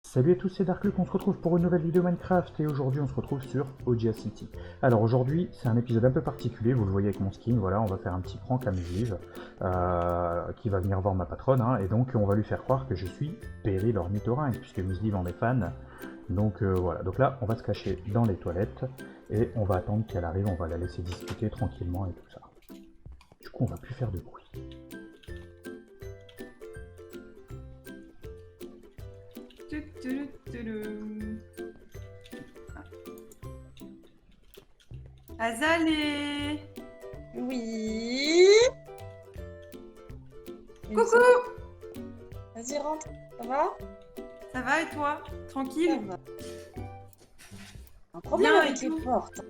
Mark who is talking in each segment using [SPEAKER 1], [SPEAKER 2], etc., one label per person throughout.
[SPEAKER 1] Salut à tous, c'est Darkluck, on se retrouve pour une nouvelle vidéo Minecraft et aujourd'hui on se retrouve sur Ojacity. Alors aujourd'hui c'est un épisode un peu particulier, vous le voyez avec mon skin, voilà, on va faire un petit prank à Muslive qui va venir voir ma patronne et donc on va lui faire croire que je suis Perry l'ornithorynque puisque Muslive en est fan. Donc voilà, donc là on va se cacher dans les toilettes et on va attendre qu'elle arrive, on va la laisser discuter tranquillement et tout ça. Du coup on va plus faire de bruit.
[SPEAKER 2] Azalée.
[SPEAKER 3] Oui.
[SPEAKER 2] Coucou.
[SPEAKER 3] Vas-y, rentre. Ça va?
[SPEAKER 2] Ça va et toi? Tranquille?
[SPEAKER 3] Ça va. Un problème
[SPEAKER 2] Bien,
[SPEAKER 3] avec
[SPEAKER 2] et
[SPEAKER 3] les
[SPEAKER 2] tout.
[SPEAKER 3] portes.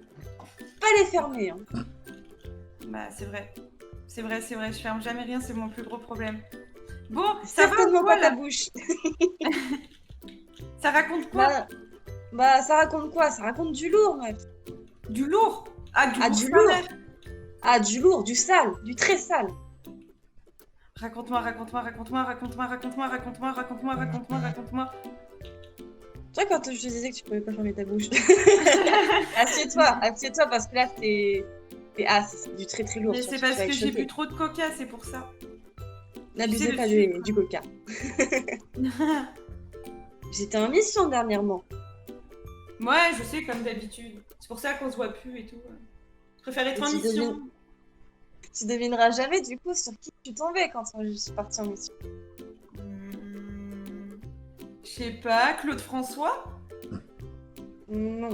[SPEAKER 3] Pas les fermer. Hein.
[SPEAKER 2] Bah c'est vrai. C'est vrai, je ferme jamais rien, c'est mon plus gros problème. Bon, ça va ou
[SPEAKER 3] Certainement
[SPEAKER 2] quoi
[SPEAKER 3] pas ta
[SPEAKER 2] là?
[SPEAKER 3] bouche.
[SPEAKER 2] Ça raconte quoi?
[SPEAKER 3] Bah, ça raconte quoi? Ça raconte du lourd, meuf.
[SPEAKER 2] Du lourd? Ah, du
[SPEAKER 3] Ah,
[SPEAKER 2] lourd,
[SPEAKER 3] du
[SPEAKER 2] sa
[SPEAKER 3] lourd.
[SPEAKER 2] mère.
[SPEAKER 3] Ah, du lourd, du sale, du très sale.
[SPEAKER 2] Raconte-moi.
[SPEAKER 3] Toi, quand je te disais que tu pouvais pas fermer ta bouche. Assieds-toi, parce que là, c'est du très très lourd.
[SPEAKER 2] Mais
[SPEAKER 3] surtout,
[SPEAKER 2] c'est
[SPEAKER 3] tu vas
[SPEAKER 2] parce
[SPEAKER 3] être
[SPEAKER 2] que j'ai
[SPEAKER 3] choquée.
[SPEAKER 2] bu trop de coca, c'est pour ça.
[SPEAKER 3] N'abusez
[SPEAKER 2] le
[SPEAKER 3] pas
[SPEAKER 2] sucre.
[SPEAKER 3] du coca. J'étais en mission dernièrement.
[SPEAKER 2] Ouais, je sais, comme d'habitude. C'est pour ça qu'on se voit plus et tout. Je préfère être
[SPEAKER 3] Et
[SPEAKER 2] en
[SPEAKER 3] tu
[SPEAKER 2] mission.
[SPEAKER 3] Tu devineras jamais du coup sur qui je suis tombée quand je suis partie en mission.
[SPEAKER 2] Je sais pas, Claude François?
[SPEAKER 3] Non,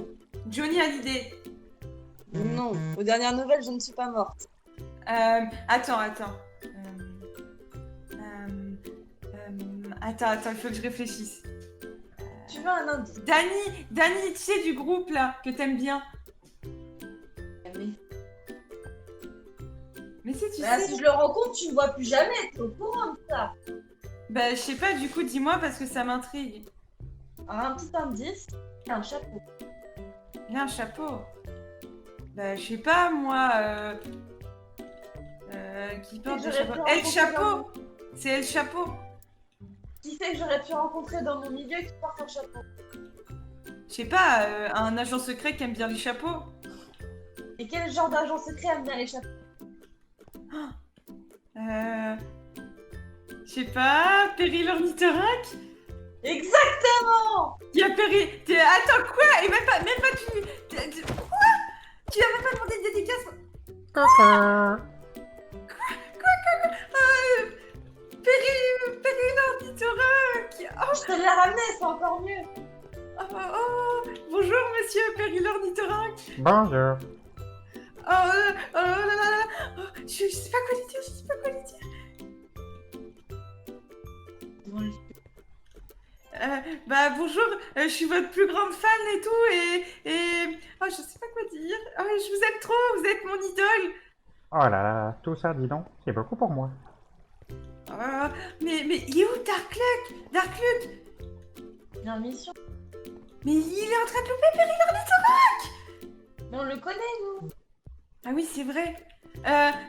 [SPEAKER 2] Johnny Hallyday?
[SPEAKER 3] non. Aux dernières nouvelles, je ne suis pas morte.
[SPEAKER 2] Attends. Attends, il faut que je réfléchisse.
[SPEAKER 3] Tu veux un indice?
[SPEAKER 2] Dany, tu sais, du groupe là, que t'aimes bien. Mais si,
[SPEAKER 3] Bah,
[SPEAKER 2] sais.
[SPEAKER 3] si je le rencontre, tu ne vois plus jamais. T'es au courant de ça.
[SPEAKER 2] Bah, je sais pas, du coup, dis-moi parce que ça m'intrigue.
[SPEAKER 3] Alors, un petit indice, un chapeau.
[SPEAKER 2] Il a un chapeau. Bah, je sais pas, moi. Qui porte le
[SPEAKER 3] j'aurais
[SPEAKER 2] chapeau?
[SPEAKER 3] pu
[SPEAKER 2] El
[SPEAKER 3] rencontrer
[SPEAKER 2] Chapeau! C'est El Chapeau!
[SPEAKER 3] Qui c'est que j'aurais pu rencontrer dans mon milieu qui porte un chapeau?
[SPEAKER 2] Je sais pas, un agent secret qui aime bien les chapeaux.
[SPEAKER 3] Et quel genre d'agent secret aime bien les chapeaux?
[SPEAKER 2] Je sais pas, Perry l'ornithorynque?
[SPEAKER 3] Exactement!
[SPEAKER 2] Il y a Perry. Attends, quoi? Et même pas quoi? Tu as même pas demandé de dédicace? Perry l'ornithorynque!
[SPEAKER 3] Je te l'ai ramené, c'est encore mieux.
[SPEAKER 2] Bonjour monsieur Perry l'ornithorynque!
[SPEAKER 1] Bonjour.
[SPEAKER 2] Oh là là! Je sais pas quoi lui dire, Bah bonjour, je suis votre plus grande fan et tout oh je sais pas quoi dire. Oh, je vous aime trop, vous êtes mon idole.
[SPEAKER 1] Oh là là, tout ça dis donc, c'est beaucoup pour moi.
[SPEAKER 2] Mais il est où Darkluck?
[SPEAKER 3] Il est en mission.
[SPEAKER 2] Mais il est en train de louper Perry l'ornithorynque.
[SPEAKER 3] Mais on le connaît, nous.
[SPEAKER 2] Ah oui c'est vrai.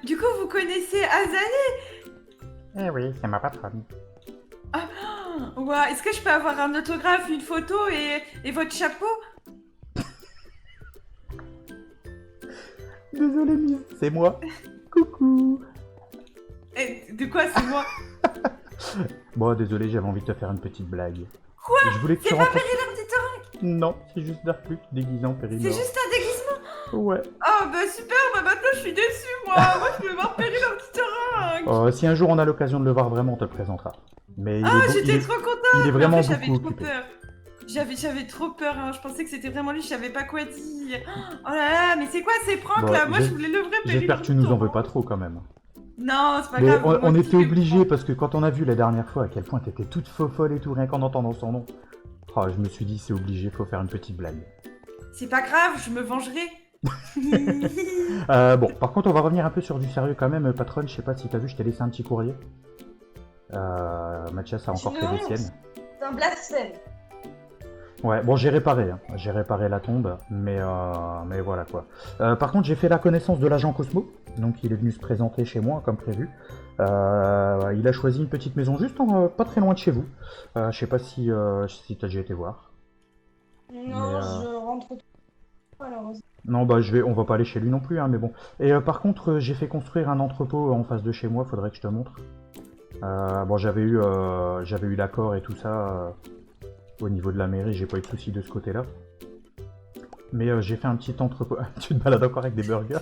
[SPEAKER 2] Du coup vous connaissez Azalée?
[SPEAKER 1] Eh oui, c'est ma patronne.
[SPEAKER 2] Ouais, est-ce que je peux avoir un autographe, une photo et votre chapeau?
[SPEAKER 1] Désolé Miss, c'est moi. Coucou.
[SPEAKER 2] De quoi c'est moi?
[SPEAKER 1] Bon, désolé, j'avais envie de te faire une petite blague.
[SPEAKER 2] Quoi?
[SPEAKER 1] Je voulais que
[SPEAKER 2] C'est
[SPEAKER 1] tu
[SPEAKER 2] pas
[SPEAKER 1] rencontres...
[SPEAKER 2] Perry l'ornithorynque?
[SPEAKER 1] Non, c'est juste Darkluck déguisé en Perry.
[SPEAKER 2] C'est juste un déguisement?
[SPEAKER 1] Ouais.
[SPEAKER 2] Oh bah super, bah maintenant je suis déçue moi. Moi je veux voir Perry l'ornithorynque.
[SPEAKER 1] Si un jour on a l'occasion de le voir vraiment, on te le présentera. Mais
[SPEAKER 2] J'étais trop contente.
[SPEAKER 1] il est vraiment
[SPEAKER 2] Après, j'avais
[SPEAKER 1] beaucoup
[SPEAKER 2] trop
[SPEAKER 1] occupé.
[SPEAKER 2] peur. J'avais trop peur, hein. Je pensais que c'était vraiment lui, je savais pas quoi dire. Oh là là, mais c'est quoi ces pranks
[SPEAKER 1] Bon,
[SPEAKER 2] là? Moi je voulais le vrai Perry
[SPEAKER 1] J'espère que tu nous en veux
[SPEAKER 2] l'ornithorynque.
[SPEAKER 1] pas trop quand même.
[SPEAKER 2] Non, c'est pas
[SPEAKER 1] Mais
[SPEAKER 2] grave.
[SPEAKER 1] on
[SPEAKER 2] moi,
[SPEAKER 1] était
[SPEAKER 2] tous les
[SPEAKER 1] obligés
[SPEAKER 2] pranks.
[SPEAKER 1] parce que quand on a vu la dernière fois à quel point t'étais toute folle et tout, rien qu'en entendant son nom, je me suis dit c'est obligé, faut faire une petite blague.
[SPEAKER 2] C'est pas grave, je me vengerai.
[SPEAKER 1] Bon, par contre on va revenir un peu sur du sérieux quand même, patronne, je sais pas si t'as vu, je t'ai laissé un petit courrier. Mathias a encore
[SPEAKER 3] Tu
[SPEAKER 1] fait
[SPEAKER 3] me
[SPEAKER 1] des
[SPEAKER 3] hontes.
[SPEAKER 1] siennes.
[SPEAKER 3] C'est un blasphème.
[SPEAKER 1] Ouais, bon, j'ai réparé, hein. J'ai réparé la tombe, mais voilà quoi. Par contre, j'ai fait la connaissance de l'agent Cosmo, donc il est venu se présenter chez moi comme prévu. Il a choisi une petite maison juste pas très loin de chez vous. Je sais pas si t'as déjà été voir.
[SPEAKER 3] Non,
[SPEAKER 1] Mais,
[SPEAKER 3] je rentre tout malheureusement.
[SPEAKER 1] Non, bah on va pas aller chez lui non plus, hein, mais bon. Et par contre, j'ai fait construire un entrepôt en face de chez moi, faudrait que je te montre. Bon, j'avais eu l'accord et tout ça. Au niveau de la mairie, j'ai pas eu de soucis de ce côté-là. Mais j'ai fait un petit entrepôt. Tu te balades encore avec des burgers?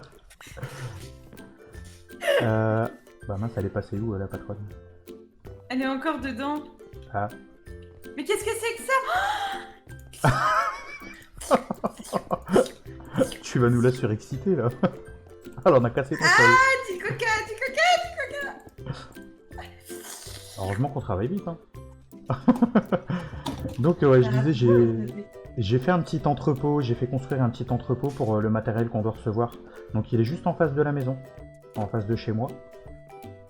[SPEAKER 1] Bah mince, elle est passée où la patronne?
[SPEAKER 2] Elle est encore dedans.
[SPEAKER 1] Ah.
[SPEAKER 2] Mais qu'est-ce que c'est que ça?
[SPEAKER 1] Tu vas nous la surexciter là. Alors on a cassé ton sol.
[SPEAKER 2] Ah, du coca.
[SPEAKER 1] Heureusement qu'on travaille vite, hein. Donc ouais, je disais, j'ai fait un petit entrepôt, j'ai fait construire un petit entrepôt pour le matériel qu'on doit recevoir. Donc il est juste en face de la maison, en face de chez moi.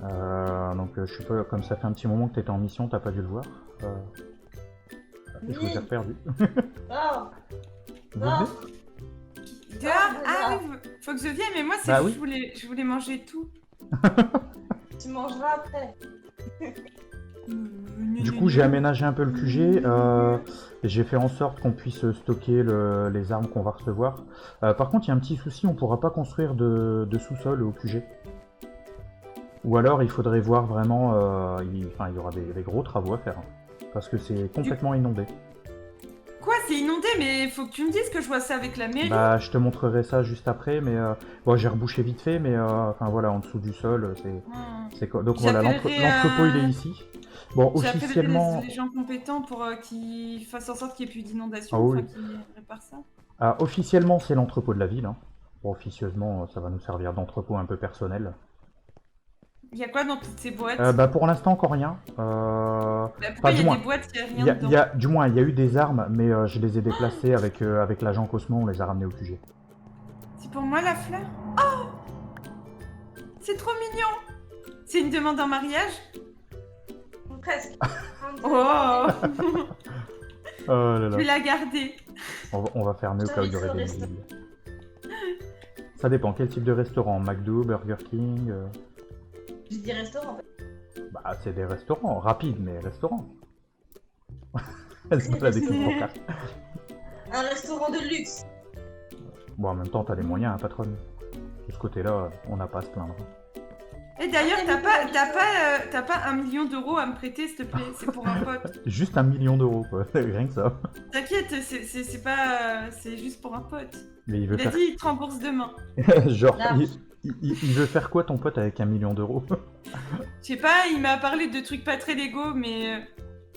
[SPEAKER 1] Donc je sais pas, comme ça fait un petit moment que t'étais en mission, t'as pas dû le voir. Je vous ai perdu.
[SPEAKER 3] Oh,
[SPEAKER 1] Vous
[SPEAKER 3] non.
[SPEAKER 1] venez
[SPEAKER 2] Dehors. Ah oui, faut que je vienne, mais moi, c'est
[SPEAKER 1] Bah
[SPEAKER 2] juste,
[SPEAKER 1] oui.
[SPEAKER 2] je voulais manger tout.
[SPEAKER 3] Tu mangeras après.
[SPEAKER 1] Du coup, j'ai aménagé un peu le QG. J'ai fait en sorte qu'on puisse stocker les armes qu'on va recevoir. Par contre, il y a un petit souci, on pourra pas construire de sous-sol au QG. Ou alors, il faudrait voir vraiment... il y aura des gros travaux à faire. Parce que c'est complètement inondé.
[SPEAKER 2] Quoi, c'est inondé, mais faut que tu me dises que je vois ça avec la mairie.
[SPEAKER 1] Bah, je te montrerai ça juste après, mais bon, j'ai rebouché vite fait, mais enfin voilà, en dessous du sol, c'est quoi. Donc voilà,
[SPEAKER 2] J'appellerai,
[SPEAKER 1] l'entrepôt il est ici. Bon,
[SPEAKER 2] J'ai appelé
[SPEAKER 1] officiellement,
[SPEAKER 2] les gens compétents pour qu'ils fassent en sorte qu'il n'y ait plus d'inondation,
[SPEAKER 1] Ah oui.
[SPEAKER 2] enfin qu'ils réparent ça.
[SPEAKER 1] officiellement c'est l'entrepôt de la ville. Hein. Bon, officieusement, ça va nous servir d'entrepôt un peu personnel.
[SPEAKER 2] Il y a quoi dans toutes ces boîtes?
[SPEAKER 1] Bah, pour l'instant encore rien.
[SPEAKER 2] Bah,
[SPEAKER 1] pas
[SPEAKER 2] pourquoi il
[SPEAKER 1] du
[SPEAKER 2] y a
[SPEAKER 1] moins.
[SPEAKER 2] des boîtes, il n'y a rien dedans?
[SPEAKER 1] Du moins, il y a eu des armes, mais je les ai déplacées avec l'agent Cosmo, on les a ramenées au QG.
[SPEAKER 2] C'est pour moi la fleur? Oh, c'est trop mignon! C'est une demande en mariage?
[SPEAKER 3] Presque.
[SPEAKER 2] Oh,
[SPEAKER 1] Oh là
[SPEAKER 2] je
[SPEAKER 1] là.
[SPEAKER 2] vais la garder.
[SPEAKER 1] On va fermer au cas où il y aurait des
[SPEAKER 3] Restaurant.
[SPEAKER 1] nuisibles. Ça dépend, quel type de restaurant? McDo, Burger King
[SPEAKER 3] Je dis restaurant en fait.
[SPEAKER 1] Bah, c'est des restaurants, rapides, mais restaurants. C'est pas la découpe en carte.
[SPEAKER 3] Un restaurant de luxe.
[SPEAKER 1] Bon, en même temps, t'as les moyens, hein, patronne. De ce côté-là, on n'a pas à se plaindre.
[SPEAKER 2] Et d'ailleurs, t'as pas 1 million d'euros à me prêter, s'il te plaît? C'est pour un pote.
[SPEAKER 1] Juste 1 million d'euros, quoi. Rien que ça.
[SPEAKER 2] T'inquiète, c'est pas... c'est juste pour un pote.
[SPEAKER 1] Mais il veut
[SPEAKER 2] Il a
[SPEAKER 1] faire...
[SPEAKER 2] dit, il te rembourse demain.
[SPEAKER 1] Genre,
[SPEAKER 3] Non.
[SPEAKER 1] il veut faire quoi, ton pote, avec 1 million d'euros?
[SPEAKER 2] Je sais pas, il m'a parlé de trucs pas très légaux, mais...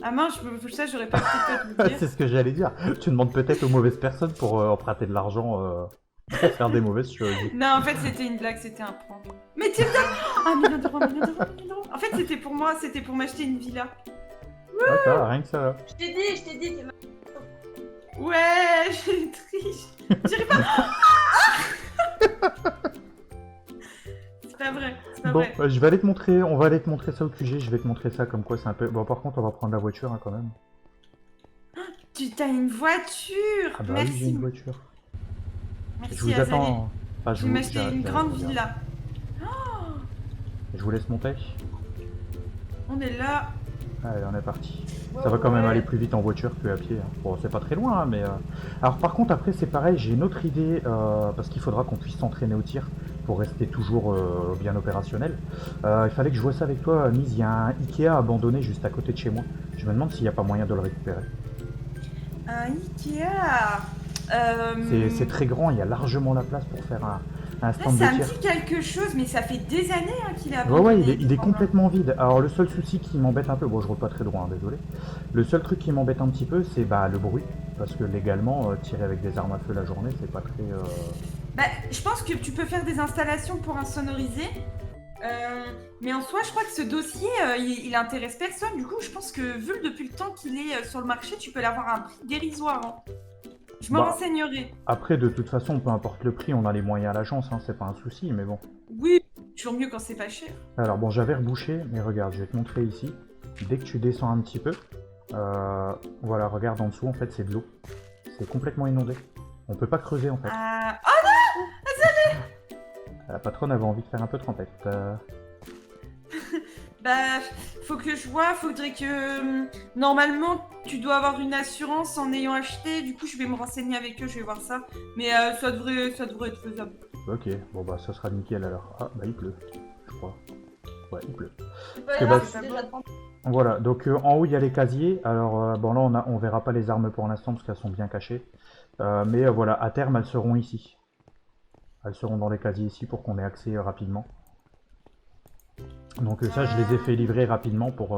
[SPEAKER 2] Ah mince, ça, j'aurais pas peut-être le dire.
[SPEAKER 1] C'est ce que j'allais dire. Tu demandes peut-être aux mauvaises personnes pour emprunter de l'argent pour faire des mauvaises choses.
[SPEAKER 2] Non, en fait, c'était une blague, c'était un prank. Mais tu me donnes 1 million d'euros, 1 million d'euros, 1 million d'euros. En fait, c'était pour moi, c'était pour m'acheter une villa.
[SPEAKER 1] D'accord, rien que ça.
[SPEAKER 3] Je t'ai dit, t'es ma...
[SPEAKER 2] Ouais, j'ai triche. J'arrive pas. C'est pas vrai, c'est pas
[SPEAKER 1] Bon,
[SPEAKER 2] vrai.
[SPEAKER 1] je vais aller te montrer, on va aller te montrer ça au QG, je vais te montrer ça comme quoi c'est un peu... Bon, par contre, on va prendre la voiture, hein, quand même.
[SPEAKER 2] Tu t'as une voiture.
[SPEAKER 1] Ah bah oui, j'ai
[SPEAKER 2] Merci.
[SPEAKER 1] une voiture.
[SPEAKER 2] Merci,
[SPEAKER 1] Je vous
[SPEAKER 2] Azali.
[SPEAKER 1] attends... Enfin,
[SPEAKER 2] Je vais m'acheter une grande
[SPEAKER 1] je-
[SPEAKER 2] villa.
[SPEAKER 1] Je vous laisse monter.
[SPEAKER 2] On est là.
[SPEAKER 1] Allez, on est parti. Ça va quand même aller plus vite en voiture que à pied. Hein. Bon, c'est pas très loin, hein, mais... Alors par contre, après, c'est pareil, j'ai une autre idée, parce qu'il faudra qu'on puisse s'entraîner au tir pour rester toujours bien opérationnel. Il fallait que je vois ça avec toi, Mise. Il y a un Ikea abandonné juste à côté de chez moi. Je me demande s'il n'y a pas moyen de le récupérer.
[SPEAKER 2] Un Ikea.
[SPEAKER 1] C'est très grand, il y a largement la place pour faire un
[SPEAKER 2] Là,
[SPEAKER 1] stand
[SPEAKER 2] ça
[SPEAKER 1] de
[SPEAKER 2] me
[SPEAKER 1] tir.
[SPEAKER 2] dit quelque chose, mais ça fait des années hein, qu'il a
[SPEAKER 1] Ouais,
[SPEAKER 2] abandonné.
[SPEAKER 1] il est complètement vide. Alors le seul souci qui m'embête un peu, bon je roule pas très droit, hein, désolé. Le seul truc qui m'embête un petit peu, c'est bah, le bruit. Parce que légalement, tirer avec des armes à feu la journée, c'est pas très...
[SPEAKER 2] Bah, je pense que tu peux faire des installations pour insonoriser. Mais en soi, je crois que ce dossier, il intéresse personne. Du coup, je pense que vu depuis le temps qu'il est sur le marché, tu peux l'avoir à un prix dérisoire. Hein. Je me
[SPEAKER 1] Bah.
[SPEAKER 2] renseignerai.
[SPEAKER 1] Après, de toute façon, peu importe le prix, on a les moyens à l'agence, hein, c'est pas un souci, mais bon.
[SPEAKER 2] Oui, toujours mieux quand c'est pas cher.
[SPEAKER 1] Alors bon, j'avais rebouché, mais regarde, je vais te montrer ici. Dès que tu descends un petit peu, Voilà, regarde en dessous, en fait, c'est de l'eau. C'est complètement inondé. On peut pas creuser, en fait.
[SPEAKER 2] Ah,
[SPEAKER 1] La patronne avait envie de faire un peu trempette.
[SPEAKER 2] bah, faut que je vois, faudrait que... normalement, tu dois avoir une assurance en ayant acheté, du coup, je vais me renseigner avec eux, je vais voir ça. Mais ça devrait être faisable.
[SPEAKER 1] Ok, bon bah ça sera nickel alors. Ah bah il pleut, je crois. Ouais, il pleut.
[SPEAKER 3] C'est pas
[SPEAKER 1] Que
[SPEAKER 3] grave,
[SPEAKER 1] bah,
[SPEAKER 3] je suis déjà trempée.
[SPEAKER 1] Voilà, donc en haut il y a les casiers. Alors bon là on verra pas les armes pour l'instant parce qu'elles sont bien cachées. Mais voilà, à terme elles seront ici. Elles seront dans les casiers ici pour qu'on ait accès rapidement. Donc ça je les ai fait livrer rapidement pour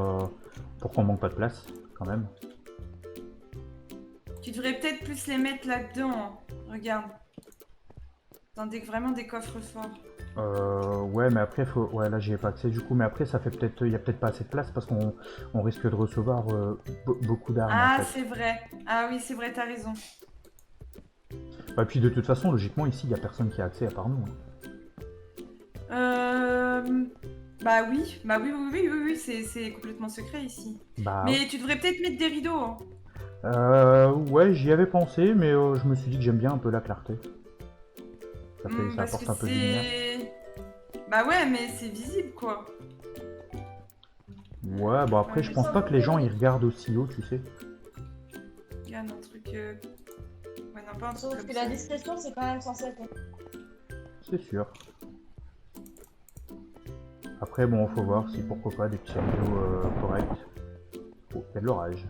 [SPEAKER 1] qu'on manque pas de place quand même.
[SPEAKER 2] Tu devrais peut-être plus les mettre là-dedans, hein. Regarde. Dans vraiment des coffres forts.
[SPEAKER 1] Ouais mais après faut... Ouais là j'y ai pas accès du coup mais après ça fait peut-être... Il y a peut-être pas assez de place parce qu'on risque de recevoir beaucoup d'armes
[SPEAKER 2] Ah,
[SPEAKER 1] en fait.
[SPEAKER 2] c'est vrai. Ah oui, c'est vrai, t'as raison.
[SPEAKER 1] Et puis de toute façon logiquement ici il y a personne qui a accès à part nous.
[SPEAKER 2] Bah oui, c'est complètement secret ici.
[SPEAKER 1] Bah
[SPEAKER 2] Mais tu devrais peut-être mettre des rideaux, hein.
[SPEAKER 1] ouais j'y avais pensé mais je me suis dit que j'aime bien un peu la clarté. Ça
[SPEAKER 2] Parce
[SPEAKER 1] apporte
[SPEAKER 2] que
[SPEAKER 1] un peu de lumière.
[SPEAKER 2] Bah ouais, mais c'est visible, quoi.
[SPEAKER 1] Ouais bon après je pense pas que les gens ils regardent aussi haut tu sais.
[SPEAKER 2] Regarde un truc... Ouais, non, pas un truc
[SPEAKER 3] Sauf
[SPEAKER 2] comme
[SPEAKER 3] que
[SPEAKER 2] ça.
[SPEAKER 3] la discrétion, c'est quand même censé être.
[SPEAKER 1] C'est sûr. Après bon faut voir si pourquoi pas des petits rideaux corrects. Oh il y a de l'orage.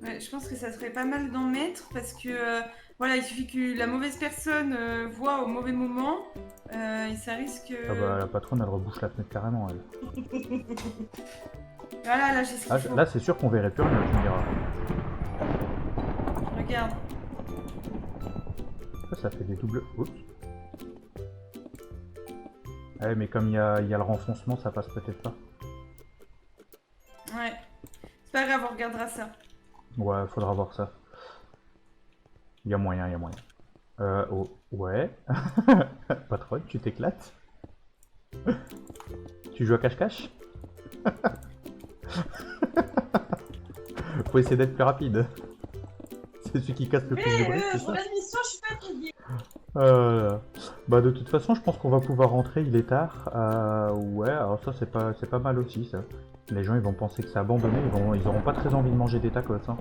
[SPEAKER 2] Ouais, je pense que ça serait pas mal d'en mettre parce que voilà, il suffit que la mauvaise personne voit au mauvais moment et ça risque.
[SPEAKER 1] Ah bah la patronne elle rebouche la fenêtre carrément elle.
[SPEAKER 2] Voilà, là j'ai ce qu'il
[SPEAKER 1] Ah,
[SPEAKER 2] faut.
[SPEAKER 1] là c'est sûr qu'on verrait plus rien tu me diras.
[SPEAKER 2] Regarde.
[SPEAKER 1] Ça fait des doubles... Oups. Ouais mais comme il y a le renfoncement ça passe peut-être pas.
[SPEAKER 2] Ouais. C'est pas grave, on regardera ça.
[SPEAKER 1] Ouais faudra voir ça. Il y a moyen, il y a moyen. Oh, ouais. Patronne, tu t'éclates. Tu joues à cache-cache. Faut essayer d'être plus rapide. C'est celui qui casse le plus de bruit, c'est
[SPEAKER 3] Pour
[SPEAKER 1] ça.
[SPEAKER 3] la mission, je suis fatiguée.
[SPEAKER 1] Bah de toute façon, je pense qu'on va pouvoir rentrer, il est tard. Ouais, alors ça c'est pas mal aussi ça. Les gens ils vont penser que c'est abandonné, ils auront pas très envie de manger des tacos. Hein.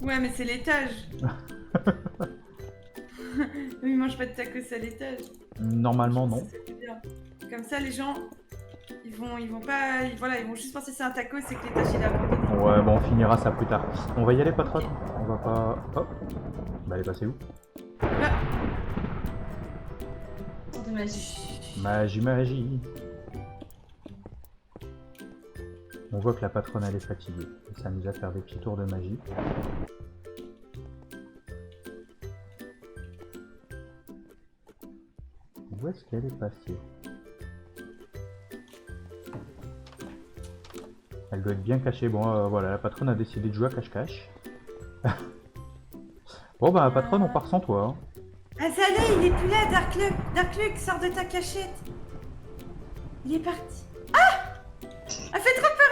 [SPEAKER 2] Ouais, mais c'est l'étage. Ils mangent pas de tacos à l'étage.
[SPEAKER 1] Normalement non.
[SPEAKER 2] C'est bien. Comme ça, les gens, ils vont pas, voilà, ils vont juste penser que c'est un taco, c'est que l'étage il est abandonné.
[SPEAKER 1] Ouais, bon, on finira ça plus tard. On va y aller, patronne. On va pas... Hop. Bah, elle est passée où?
[SPEAKER 2] Là,
[SPEAKER 3] De magie.
[SPEAKER 1] Magie. On voit que la patronne, elle est fatiguée. Elle s'amuse à faire des petits tours de magie. Où est-ce qu'elle est passée? Elle doit être bien cachée. Bon, voilà, la patronne a décidé de jouer à cache-cache. Bon, bah, patronne, on part sans toi. Hein.
[SPEAKER 2] ah, ça allait, il est plus là, Dark Luke, sors de ta cachette. Il est parti. Ah! Elle fait trop peur.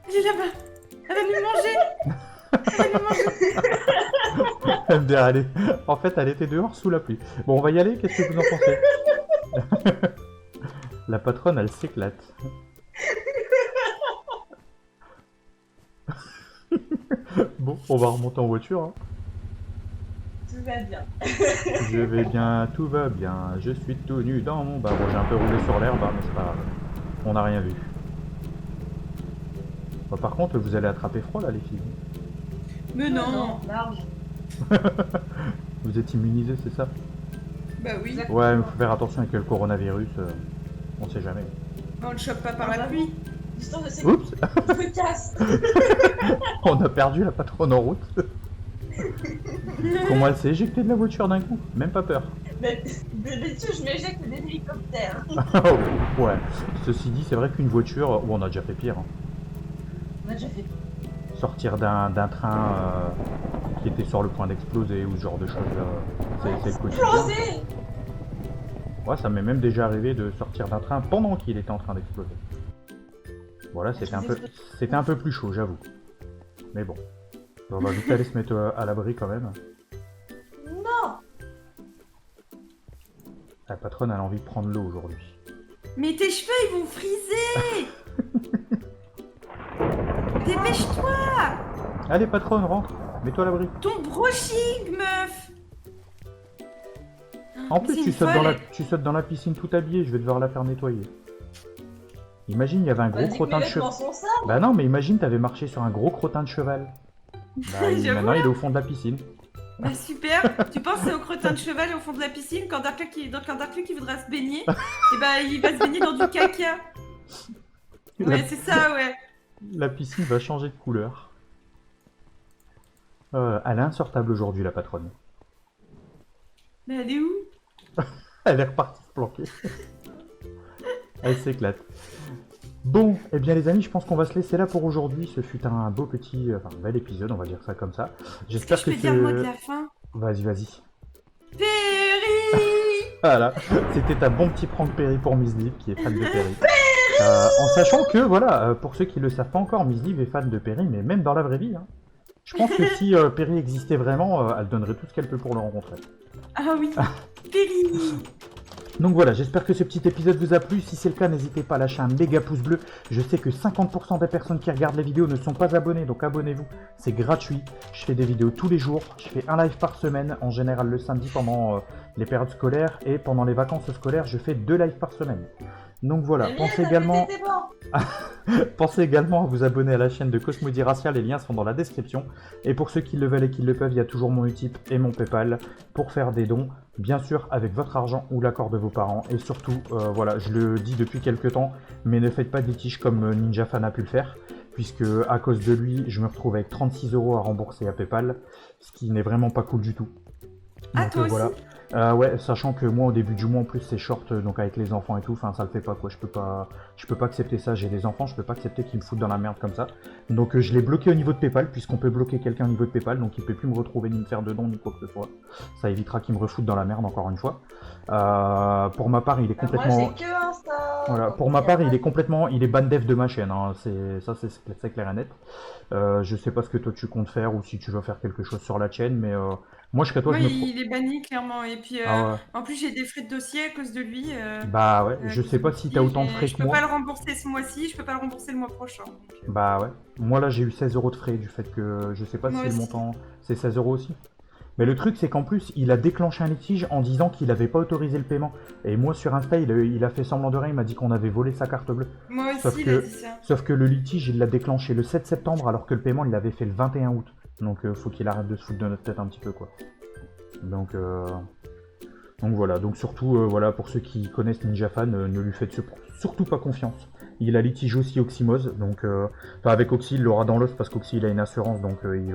[SPEAKER 2] Il est là-bas. Elle va nous manger.
[SPEAKER 1] En fait, elle était dehors sous la pluie. Bon, on va y aller, qu'est-ce que vous en pensez? La patronne, elle s'éclate. Bon, on va remonter en voiture. Hein.
[SPEAKER 3] Tout va bien.
[SPEAKER 1] Je vais bien, tout va bien. Je suis tout nu dans mon bar. Bon, j'ai un peu roulé sur l'herbe, hein, mais c'est pas grave. On n'a rien vu. Bah, par contre, vous allez attraper froid là, les filles.
[SPEAKER 2] Mais non.
[SPEAKER 3] Large.
[SPEAKER 1] Vous êtes immunisés, c'est ça?
[SPEAKER 2] Bah oui.
[SPEAKER 1] Ouais, mais faut faire attention avec le coronavirus. On sait jamais.
[SPEAKER 2] On le chope pas par la pluie.
[SPEAKER 3] L'histoire de ces
[SPEAKER 1] Oups!
[SPEAKER 3] je me casse.
[SPEAKER 1] On a perdu la patronne en route. Comment elle s'est éjectée de la voiture d'un coup? Même pas peur.
[SPEAKER 3] Mais d'habitude, je m'éjecte des hélicoptères.
[SPEAKER 1] Ouais. Ceci dit, c'est vrai qu'une voiture... Oh, on a déjà fait pire. Hein.
[SPEAKER 3] On a déjà fait.
[SPEAKER 1] Sortir d'un train qui était sur le point d'exploser ou ce genre de choses, c'est le quotidien.
[SPEAKER 3] Explosé.
[SPEAKER 1] Ouais, ça m'est même déjà arrivé de sortir d'un train pendant qu'il était en train d'exploser. Voilà, c'était un peu plus chaud, j'avoue. Mais bon. On va vite aller se mettre à l'abri quand même.
[SPEAKER 3] Non.
[SPEAKER 1] La patronne a envie de prendre l'eau aujourd'hui.
[SPEAKER 2] Mais tes cheveux, ils vont friser. Dépêche-toi.
[SPEAKER 1] Allez patronne, rentre. Mets-toi à l'abri.
[SPEAKER 2] Ton brushing, meuf.
[SPEAKER 1] En plus,
[SPEAKER 2] C'est
[SPEAKER 1] tu
[SPEAKER 2] une
[SPEAKER 1] sautes,
[SPEAKER 2] folle.
[SPEAKER 1] tu sautes dans la piscine tout habillé, je vais devoir la faire nettoyer. Imagine, il y avait un gros crottin de cheval.
[SPEAKER 3] Son sang.
[SPEAKER 1] Bah non, mais imagine, t'avais marché sur un gros crottin de cheval. Bah,
[SPEAKER 2] J'avoue.
[SPEAKER 1] maintenant, il est au fond de la piscine.
[SPEAKER 2] Bah super. Tu penses au crottin de cheval au fond de la piscine quand Dark Luke il voudra se baigner, et bah il va se baigner dans du caca. Ouais, c'est ça, ouais.
[SPEAKER 1] La piscine va changer de couleur. Elle est insortable aujourd'hui, la patronne.
[SPEAKER 2] Mais elle est où?
[SPEAKER 1] Elle est repartie se planquer. Elle s'éclate. Bon, eh bien les amis, je pense qu'on va se laisser là pour aujourd'hui. Ce fut un beau petit, enfin bel épisode, on va dire ça comme ça.
[SPEAKER 2] Est-ce que
[SPEAKER 1] J'espère
[SPEAKER 2] je peux dire le mot de la fin?
[SPEAKER 1] Vas-y, vas-y.
[SPEAKER 2] Perry.
[SPEAKER 1] Voilà, c'était un bon petit prank Perry pour Miss Liv qui est fan de Perry. En sachant que, voilà, pour ceux qui ne le savent pas encore, Miss Liv est fan de Perry, mais même dans la vraie vie. Hein. Je pense que si Perry existait vraiment, elle donnerait tout ce qu'elle peut pour le rencontrer.
[SPEAKER 2] Ah oui, Perry.
[SPEAKER 1] Donc voilà, j'espère que ce petit épisode vous a plu. Si c'est le cas, n'hésitez pas à lâcher un méga pouce bleu. Je sais que 50% des personnes qui regardent les vidéos ne sont pas abonnées, donc abonnez-vous. C'est gratuit. Je fais des vidéos tous les jours. Je fais un live par semaine, en général le samedi pendant les périodes scolaires. Et pendant les vacances scolaires, je fais 2 lives par semaine. Donc voilà, pensez également à vous abonner à la chaîne de Cosmodie Racial, les liens sont dans la description. Et pour ceux qui le veulent et qui le peuvent, il y a toujours mon Utip et mon Paypal pour faire des dons, bien sûr avec votre argent ou l'accord de vos parents. Et surtout, voilà, je le dis depuis quelques temps, mais ne faites pas de litige comme Ninja Fan a pu le faire, puisque à cause de lui, je me retrouve avec 36 € à rembourser à Paypal, ce qui n'est vraiment pas cool du tout.
[SPEAKER 2] Ah,
[SPEAKER 1] Donc
[SPEAKER 2] toi
[SPEAKER 1] voilà.
[SPEAKER 2] aussi?
[SPEAKER 1] Ouais, sachant que moi au début du mois en plus c'est short, donc avec les enfants et tout, enfin ça le fait pas quoi, je peux pas accepter ça, j'ai des enfants, je peux pas accepter qu'ils me foutent dans la merde comme ça. Donc je l'ai bloqué au niveau de Paypal, puisqu'on peut bloquer quelqu'un au niveau de Paypal, donc il peut plus me retrouver ni me faire de dons ni quoi que ce soit. Ça évitera qu'il me refoute dans la merde encore une fois. Pour ma part il est complètement...
[SPEAKER 3] Moi j'ai que Insta.
[SPEAKER 1] Voilà, pour ma part il est ban dev de ma chaîne, hein. C'est clair et net. Je sais pas ce que toi tu comptes faire ou si tu veux faire quelque chose sur la chaîne, mais moi je serais toi,
[SPEAKER 2] Moi,
[SPEAKER 1] je me...
[SPEAKER 2] il est banni clairement. Et puis
[SPEAKER 1] Ah ouais.
[SPEAKER 2] en plus j'ai des frais de dossier à cause de lui.
[SPEAKER 1] Bah ouais, je sais pas si t'as autant de frais
[SPEAKER 2] Je
[SPEAKER 1] que
[SPEAKER 2] peux
[SPEAKER 1] moi.
[SPEAKER 2] pas le rembourser ce mois-ci, je peux pas le rembourser le mois prochain. Donc,
[SPEAKER 1] Bah ouais. Moi là j'ai eu 16 € de frais du fait que je sais pas
[SPEAKER 2] Moi
[SPEAKER 1] si le
[SPEAKER 2] aussi.
[SPEAKER 1] montant c'est 16 € aussi. Mais le truc c'est qu'en plus il a déclenché un litige en disant qu'il avait pas autorisé le paiement. Et moi sur Insta il a fait semblant de rien, il m'a dit qu'on avait volé sa carte bleue.
[SPEAKER 2] moi
[SPEAKER 1] Sauf
[SPEAKER 2] aussi,
[SPEAKER 1] que-
[SPEAKER 2] il a dit ça.
[SPEAKER 1] Sauf que le litige il l'a déclenché le 7 septembre alors que le paiement il l'avait fait le 21 août. Donc faut qu'il arrête de se foutre de notre tête un petit peu quoi. Donc voilà, donc surtout voilà, pour ceux qui connaissent Ninja Fan, ne lui faites surtout pas confiance. Il a litige aussi Oxymose, donc enfin, avec Oxy il l'aura dans l'os parce qu'Oxy il a une assurance, donc il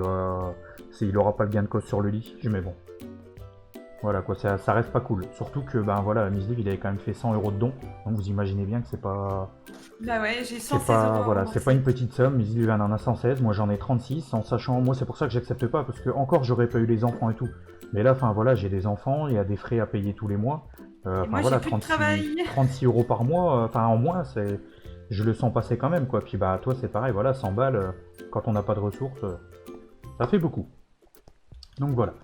[SPEAKER 1] aura pas le gain de cause sur le litige, mais bon. Voilà quoi, ça reste pas cool. Surtout que ben voilà, Miss Liv il avait quand même fait 100 € de dons, donc vous imaginez bien que c'est pas...
[SPEAKER 2] Bah ouais, j'ai 116
[SPEAKER 1] C'est pas,
[SPEAKER 2] € à
[SPEAKER 1] voilà,
[SPEAKER 2] rembourser.
[SPEAKER 1] c'est pas une petite somme, Miss Liv en a 116, moi j'en ai 36, en sachant, moi c'est pour ça que j'accepte pas, parce que encore j'aurais pas eu les enfants et tout. Mais là, enfin voilà, j'ai des enfants, il y a des frais à payer tous les mois. Enfin
[SPEAKER 2] moi,
[SPEAKER 1] voilà,
[SPEAKER 2] j'ai plus de travail.
[SPEAKER 1] 36 € par mois, enfin en mois, je le sens passer quand même quoi. Puis bah toi c'est pareil, voilà, 100 balles, quand on n'a pas de ressources, ça fait beaucoup. Donc voilà.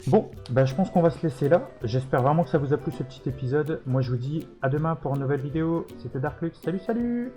[SPEAKER 1] Bon, bah je pense qu'on va se laisser là. J'espère vraiment que ça vous a plu ce petit épisode. Moi je vous dis à demain pour une nouvelle vidéo. C'était Dark Luke, salut salut!